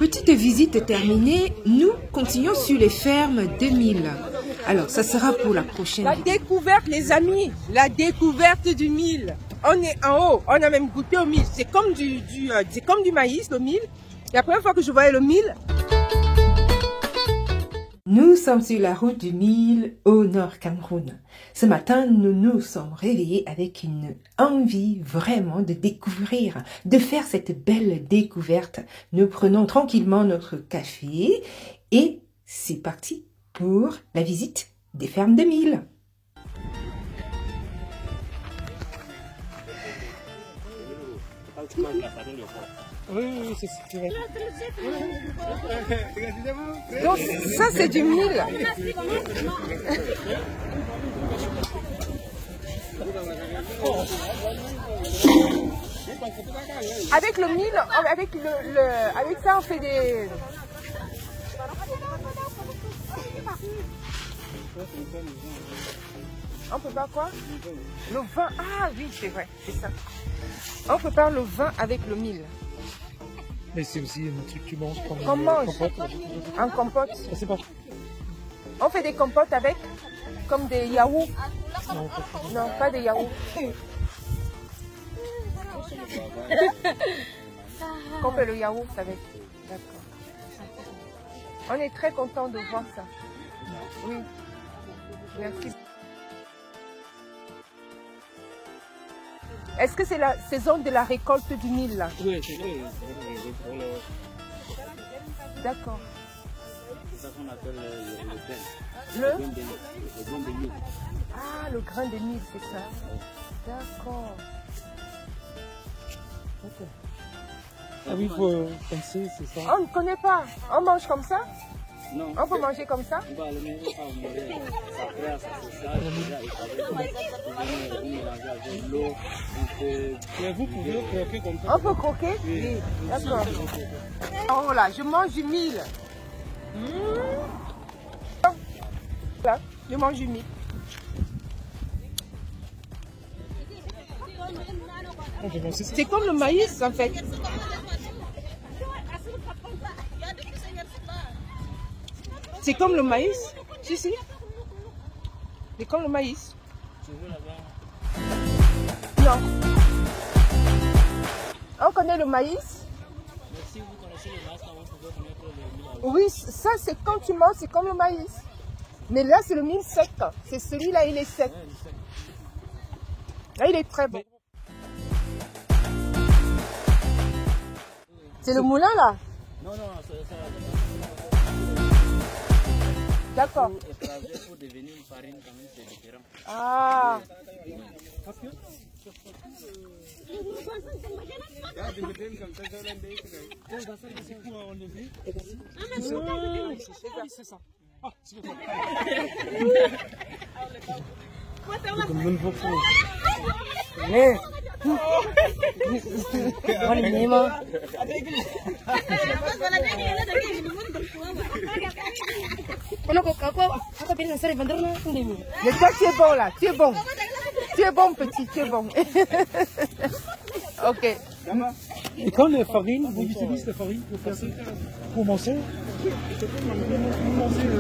petite visite terminée, nous continuons sur les fermes de mil. Alors, ça sera pour la prochaine vidéo. La découverte, les amis, la découverte du mil. On est en haut, on a même goûté au mil. C'est comme du maïs, le mil. La première fois que je voyais le mil. Nous sommes sur la route du mil au nord Cameroun. Ce matin, nous nous sommes réveillés avec une envie vraiment de découvrir, de faire cette belle découverte. Nous prenons tranquillement notre café et c'est parti pour la visite des fermes de mil. Oui, c'est vrai. Donc, ça, c'est du mil. Avec le mil, avec ça, on fait des... On prépare quoi? Le vin. Ah oui, c'est vrai, c'est ça. On prépare le vin avec le mil. Mais c'est aussi un truc que tu manges comme on mange compote. En compote. Je sais pas. On fait des compotes avec, comme des yaourts. Non, pas des yaourts. On fait le yaourt avec. D'accord. On est très content de voir ça. Oui. Merci. Est-ce que c'est la saison de la récolte du mil là? Oui, c'est vrai. D'accord. C'est ça qu'on appelle le grain. Le grain de mil. Ah, le grain de mil, c'est ça. D'accord. Okay. Ah oui, il faut penser, c'est ça. On ne connaît pas. On mange comme ça? Non. On peut manger comme ça? On va le manger après, ça c'est ça. On mélange avec l'eau. Vous pouvez croquer comme ça. On peut croquer? Oui. D'accord. Oh là, je mange du mil. Là, je mange du mil. C'est comme le maïs en fait. C'est comme le maïs. Si, si. C'est comme le maïs. Non. On connaît le maïs. Si vous connaissez le maïs, comment vous pouvez connaître le mil? Oui, ça c'est quand tu manges, c'est comme le maïs. Mais là c'est le mil sec. C'est celui-là, il est sec. Là il est très bon. C'est le moulin là? Non, c'est ça. D'accord. Pour devenir une farine, quand même, c'est différent. Ah. Parce que c'est ça. Mais toi tu es bon là, tu es bon. Tu es bon petit, tu es bon. Ok. Et quand les farines, vous utilisez les farines pour faire ça? Pour manger? Pour manger le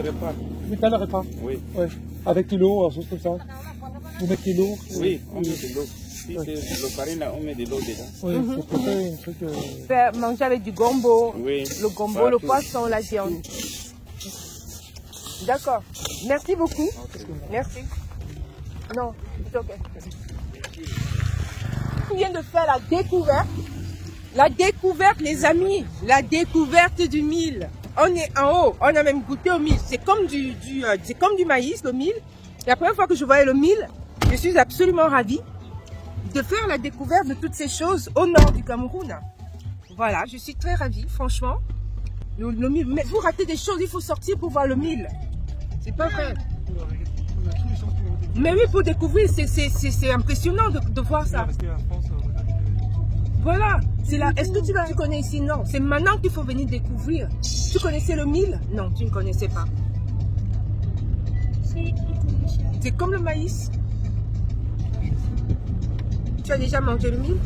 repas? Pour faire le repas? Oui. Ouais. Avec de l'eau, chose comme ça? Vous mettez de l'eau? Oui, on met de l'eau. Si c'est le farine là, on met de l'eau dedans. Oui, c'est pour faire un truc... Faire manger avec du gombo. Oui. Le gombo, le poisson, la viande. D'accord. Merci beaucoup. Merci. Non, c'est ok. On vient de faire la découverte. La découverte, les amis. La découverte du mil. On est en haut. On a même goûté au mil. C'est comme du maïs, le mil. La première fois que je voyais le mil, je suis absolument ravie de faire la découverte de toutes ces choses au nord du Cameroun. Voilà, je suis très ravie, franchement. Le mil, mais vous ratez des choses, il faut sortir pour voir le mil. C'est pas vrai. Mais oui, pour découvrir, c'est impressionnant de voir ça. Voilà. Est-ce que tu connais ici? Non. C'est maintenant qu'il faut venir découvrir. Tu connaissais le mil? Non, tu ne connaissais pas. C'est comme le maïs. Tu as déjà mangé le mil?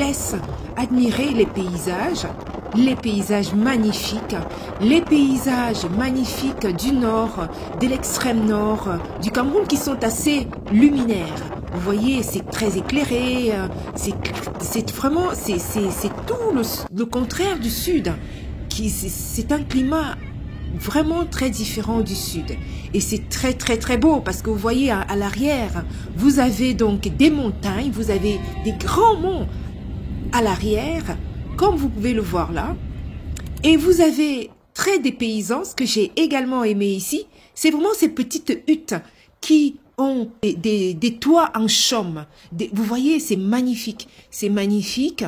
laisse admirer les paysages magnifiques, du nord, de l'extrême nord du Cameroun qui sont assez luminaires. Vous voyez, c'est très éclairé, c'est vraiment, c'est tout le contraire du sud. C'est un climat vraiment très différent du sud. Et c'est très très très beau parce que vous voyez à l'arrière, vous avez donc des montagnes, vous avez des grands monts à l'arrière, comme vous pouvez le voir là. Et vous avez très dépaysant, ce que j'ai également aimé ici, c'est vraiment ces petites huttes qui ont des toits en chaume. Vous voyez, c'est magnifique. C'est magnifique.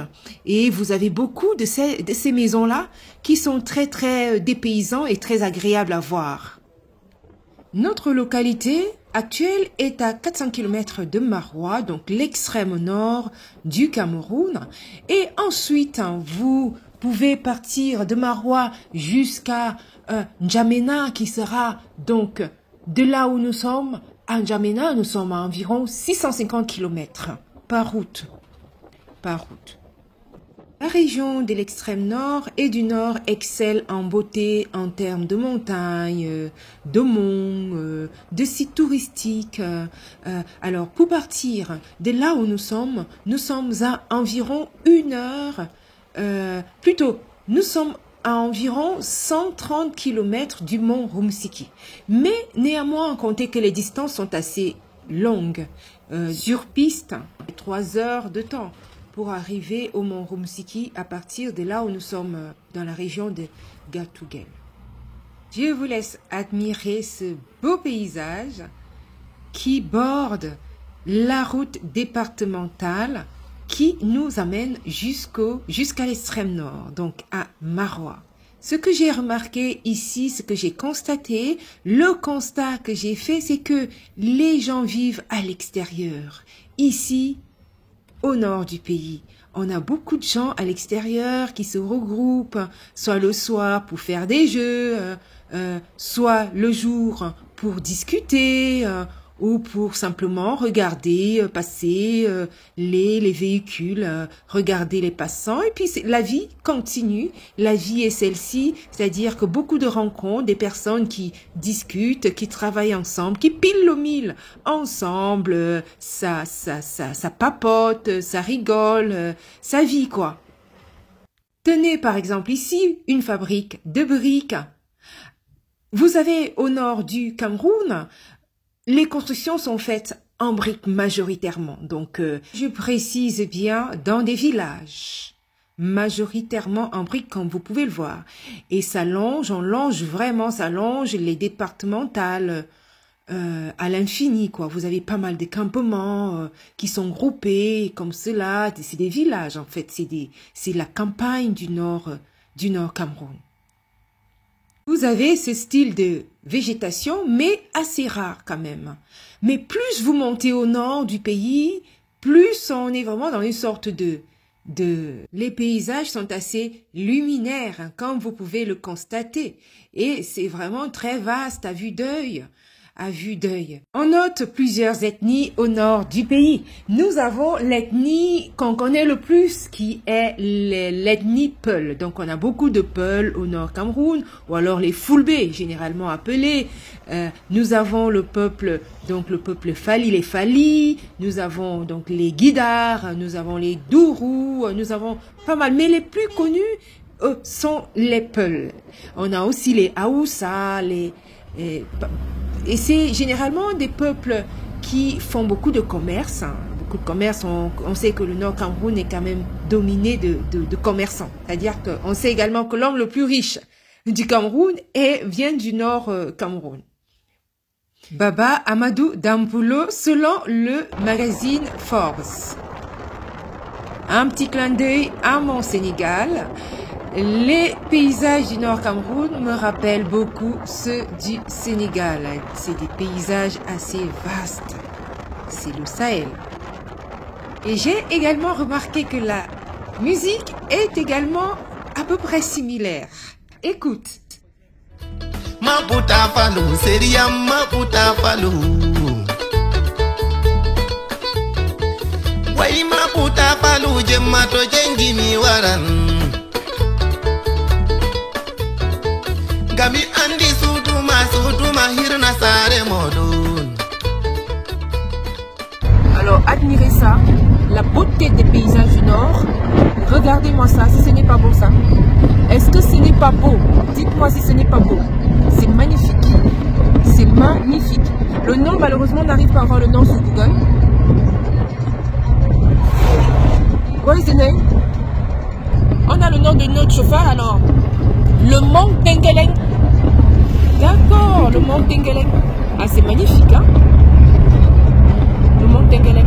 Et vous avez beaucoup de ces maisons-là qui sont très, très dépaysants et très agréables à voir. Notre localité actuelle est à 400 km de Maroua, donc l'extrême nord du Cameroun. Et ensuite, vous pouvez partir de Maroua jusqu'à N'Djamena, qui sera donc de là où nous sommes. À N'Djamena, nous sommes à environ 650 km par route. La région de l'extrême nord et du nord excelle en beauté en termes de montagnes, de monts, de sites touristiques. Alors, pour partir de là où nous sommes à environ 1 heure, nous sommes à environ 130 km du mont Roumisiki. Mais néanmoins, comptez que les distances sont assez longues. Sur piste, 3 heures de temps pour arriver au mont Roumisiki à partir de là où nous sommes dans la région de Gatouguel. Je vous laisse admirer ce beau paysage qui borde la route départementale qui nous amène jusqu'à l'extrême nord, donc à Maroua. Ce que j'ai remarqué ici, ce que j'ai constaté, le constat que j'ai fait, c'est que les gens vivent à l'extérieur. Ici, au nord du pays, on a beaucoup de gens à l'extérieur qui se regroupent, soit le soir pour faire des jeux, soit le jour pour discuter, ou pour simplement regarder passer les véhicules, regarder les passants. Et puis la vie continue, la vie est celle-ci, c'est-à-dire que beaucoup de rencontres, des personnes qui discutent, qui travaillent ensemble, qui pilent le mille ensemble, ça papote, ça rigole, ça vit quoi. Tenez par exemple ici une fabrique de briques. Vous avez au nord du Cameroun, les constructions sont faites en briques majoritairement. Donc, je précise bien dans des villages, majoritairement en briques comme vous pouvez le voir. Et ça longe, ça longe les départementales à l'infini, quoi. Vous avez pas mal de campements qui sont groupés comme cela. C'est des villages, en fait. C'est la campagne du nord Cameroun. Vous avez ce style de végétation, mais assez rare quand même. Mais plus vous montez au nord du pays, plus on est vraiment dans une sorte les paysages sont assez luminaires, hein, comme vous pouvez le constater. Et c'est vraiment très vaste à vue d'œil. On note plusieurs ethnies au nord du pays. Nous avons l'ethnie qu'on connaît le plus, qui est l'ethnie Peul. Donc, on a beaucoup de Peul au nord Cameroun, ou alors les Fulbé, généralement appelés. Nous avons le peuple Fali, les Fali. Nous avons donc les Guidars, nous avons les Dourou, nous avons pas mal. Mais les plus connus sont les Peul. On a aussi les Haoussa, et c'est généralement des peuples qui font beaucoup de commerce. Beaucoup de commerce. On sait que le nord Cameroun est quand même dominé de commerçants. C'est-à-dire qu'on sait également que l'homme le plus riche du Cameroun vient du nord Cameroun. Baba Amadou Dampulo, selon le magazine Forbes. Un petit clin d'œil à mon Sénégal. Les paysages du nord Cameroun me rappellent beaucoup ceux du Sénégal. C'est des paysages assez vastes. C'est le Sahel. Et j'ai également remarqué que la musique est également à peu près similaire. Écoute. Maputa Falou, seria Maputa Falou. Waima puta palu jemma to jengi mi waran. Gami andi sutuma hirna sare modun. Alors admirez ça, la beauté des paysages du Nord. Regardez-moi ça, si ce n'est pas beau ça. Est-ce que ce n'est pas beau? Dites-moi si ce n'est pas beau. C'est magnifique. C'est magnifique. Le nom, malheureusement, on n'arrive pas à voir le nom sur Google. What is the name? On a le nom de notre chauffeur alors. Le Mont Tengeleng. D'accord, le Mont Tengeleng. Ah, c'est magnifique, hein? Le Mont Tengeleng.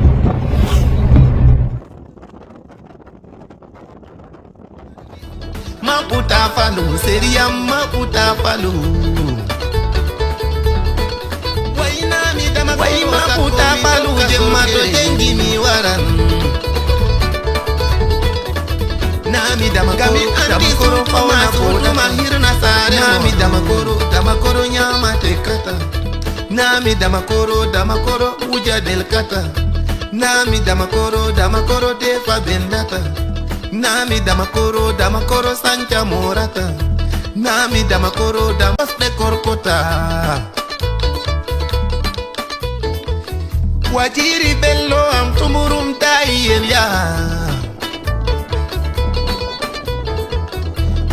Maputa falu, seria maputa falu. Wai maputa falu, jemma to jengi mi waran. Nami damakoro, damakoro fauna fotuma hirna sare. Nami damakoro nyama tekata. Nami damakoro uja del kata. Nami damakoro defa bendata. Nami damakoro sancha morata. Nami damakoro de korkota. Wajiri bello am tumurum taiyel ya.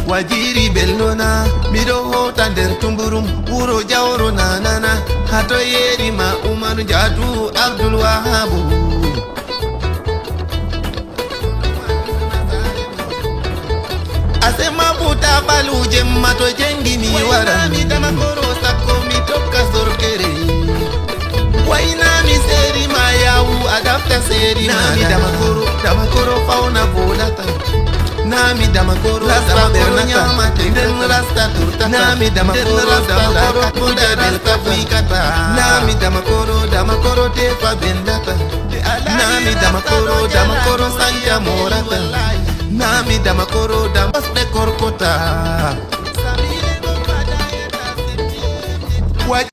Wajiri bello na mido hota nder tumburum uro jawro na nana hato yeri ma Umaru Jatu Abdul Wahabu. Ase maputa balu jemma to jengi mi wara. Mi damakoro sako mi toka sorkere. Waina mi seri ma yawu adapta seri ma. Nami damakoro fauna volata. Nami damakoro nyama tenden rasta turta. Nami damakoro puda del kafuikata. Nami damakoro tefa bendata. Nami damakoro sanja morata. Nami damakoro de korkota.